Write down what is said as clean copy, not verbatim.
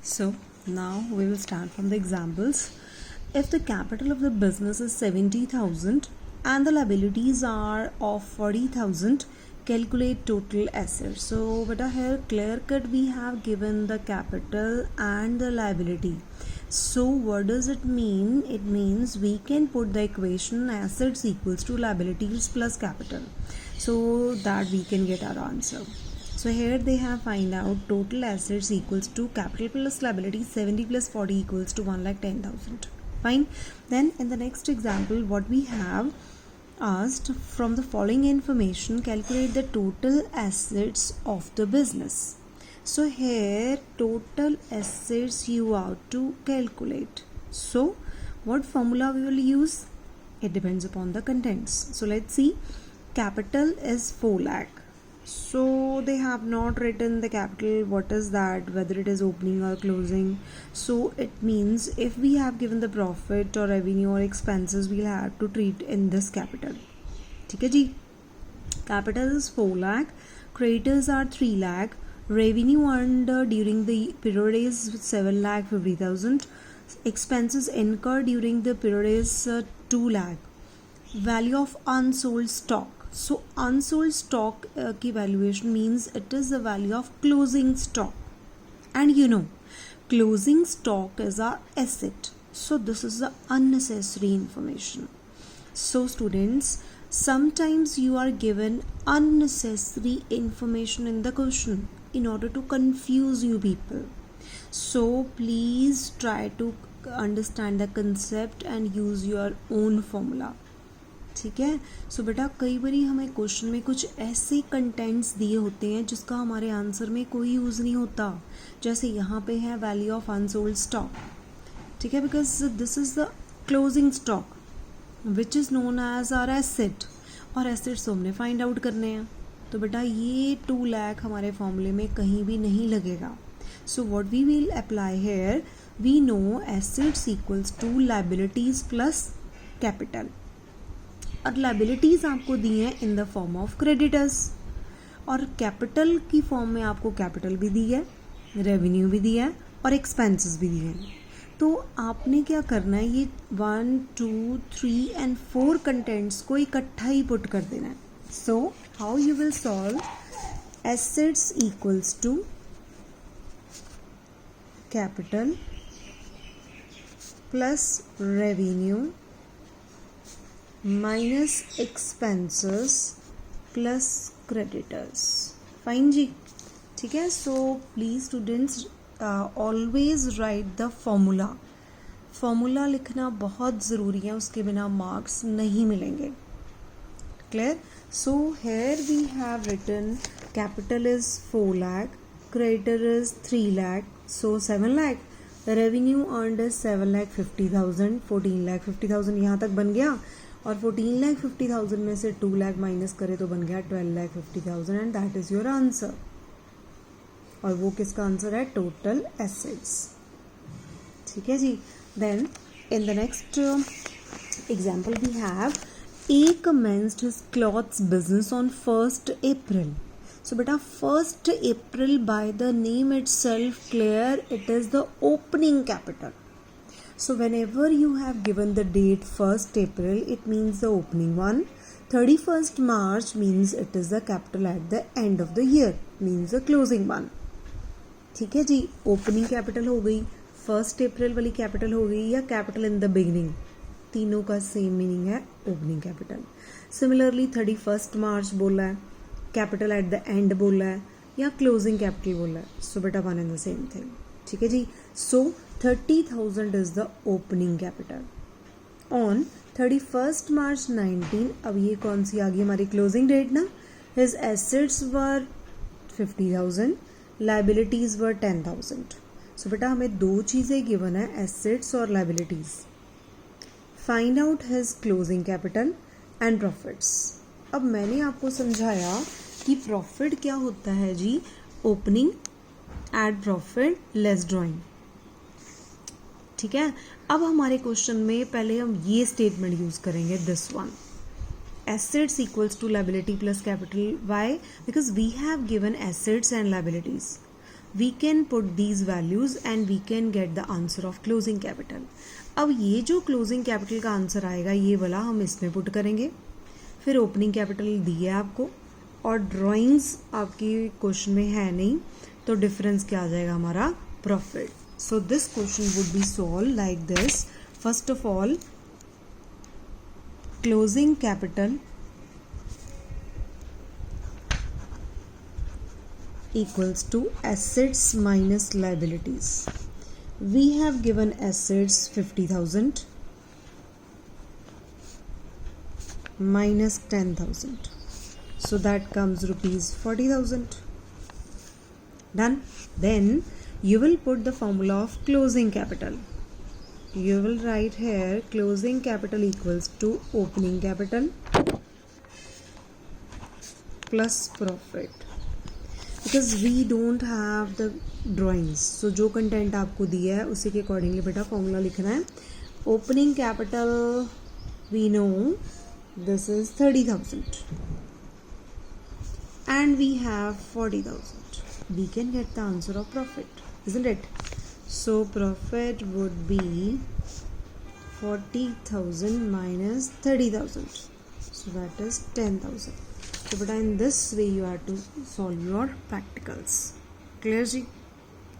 So now we will start from the examples. If the capital of the business is 70,000 and the liabilities are of 40,000, calculate total assets. So beta here clear cut we have given the capital and the liability. So what does it mean? It means we can put the equation assets equals to liabilities plus capital so that we can get our answer. So here they have find out total assets equals to capital plus liability 70 plus 40 equals to 1,10,000. Fine. Then in the next example what we have asked, from the following information calculate the total assets of the business. So here total assets you have to calculate. So what formula we will use? It depends upon the contents. So let's see. Capital is 4 lakh. So they have not written the capital, what is that, whether it is opening or closing. So it means if we have given the profit or revenue or expenses, we'll have to treat in this capital. ठीक है जी. Capital is 4 lakh, creditors are 3 lakh, revenue earned during the period is 7 lakh 50,000, expenses incurred during the period is 2 lakh, value of unsold stock. So unsold stock की valuation means it is the value of closing stock, and you know closing stock is our asset. So this is the unnecessary information. So students, sometimes you are given unnecessary information in the question in order to confuse you people. So please try to understand the concept and use your own formula. ठीक है. सो बेटा कई बारी हमें question में कुछ ऐसे contents दिए होते हैं जिसका हमारे आंसर में कोई यूज़ नहीं होता. जैसे यहाँ पे है वैल्यू ऑफ अनसोल्ड स्टॉक. ठीक है, because this is the closing stock which is known as our asset, और एसेट्स तो हमने फाइंड आउट करने हैं. तो बेटा ये 2 लाख हमारे फॉर्मूले में कहीं भी नहीं लगेगा. So what we will apply here, we know assets equals to liabilities plus capital, और लायबिलिटीज़ आपको दी हैं in the form of creditors, और कैपिटल की फॉर्म में आपको कैपिटल भी दी है, रेवेन्यू भी दिया है और एक्सपेंसेस भी दिए हैं. तो आपने क्या करना है, ये 1, 2, 3 एंड 4 कंटेंट्स को इकट्ठा ही पुट कर देना है. So how you will solve, assets equals to capital plus revenue minus expenses plus creditors. Fine जी. ठीक है. So please students always write the formula. Formula लिखना बहुत ज़रूरी है, उसके बिना मार्क्स नहीं मिलेंगे. Clear. So here we have written capital is 4 lakh, creditor is 3 lakh, so 7 lakh, revenue earned is 7,50,000, 14,50,000 यहाँ तक बन गया, और 14,50,000 में से 2 लाख माइनस करे तो बन गया 12,50,000, and that is your answer. और वो किसका आंसर है, टोटल एसेट्स. ठीक है जी. Then in the next example we have, A commenced his clothes business on 1st April. So beta 1st April by the name itself clear, it is the opening capital. So whenever you have given the date 1st April, it means the opening one. 31st March means it is the capital at the end of the year, means the closing one. ठीक है जी. Opening capital हो गई, 1st April वाली capital हो गई, या capital in the beginning, तीनों का सेम मीनिंग है, opening capital. Similarly 31st March बोला है, कैपिटल एट द एंड बोला है, या क्लोजिंग कैपिटल बोला है. सो बेटा one and the same thing. ठीक है जी. सो 30,000 is the opening capital. On 31st March 19, अब ये कौन सी आ गई हमारी क्लोजिंग डेट ना, his assets were 50,000, liabilities were 10,000. So बेटा हमें 2 चीज़ें गिवन है, एसेट्स और liabilities. Find out his closing capital and profits. अब मैंने आपको समझाया कि प्रॉफिट क्या होता है जी, opening add profit less drawing. ठीक है. अब हमारे क्वेश्चन में पहले हम ये स्टेटमेंट यूज करेंगे, this one, assets equals to liability plus capital. Why? Because we have given assets and liabilities. we can put these values and we can get the answer of closing capital. अब ये जो closing capital का answer आएगा ये वाला हम इसमें put करेंगे. फिर ओपनिंग कैपिटल दी है आपको और ड्राइंग्स आपकी क्वेश्चन में है नहीं, तो डिफरेंस क्या आ जाएगा हमारा? Profit. So this question would be solve like this. First of all, closing capital equals to assets minus liabilities. We have given assets 50,000 minus 10,000. So that comes rupees 40,000. Done. Then you will put the formula of closing capital. You will write here closing capital equals to opening capital plus profit. Because we don't have the drawings, so जो content आपको दिया है उसी के accordingly बेटा formula लिखना है. Opening capital we know this is 30,000 and we have 40,000. We can get the answer of profit, isn't it? So profit would be 40,000 minus 30,000, so that is 10,000. So, but in this way you have to solve your practicals. Clear ji?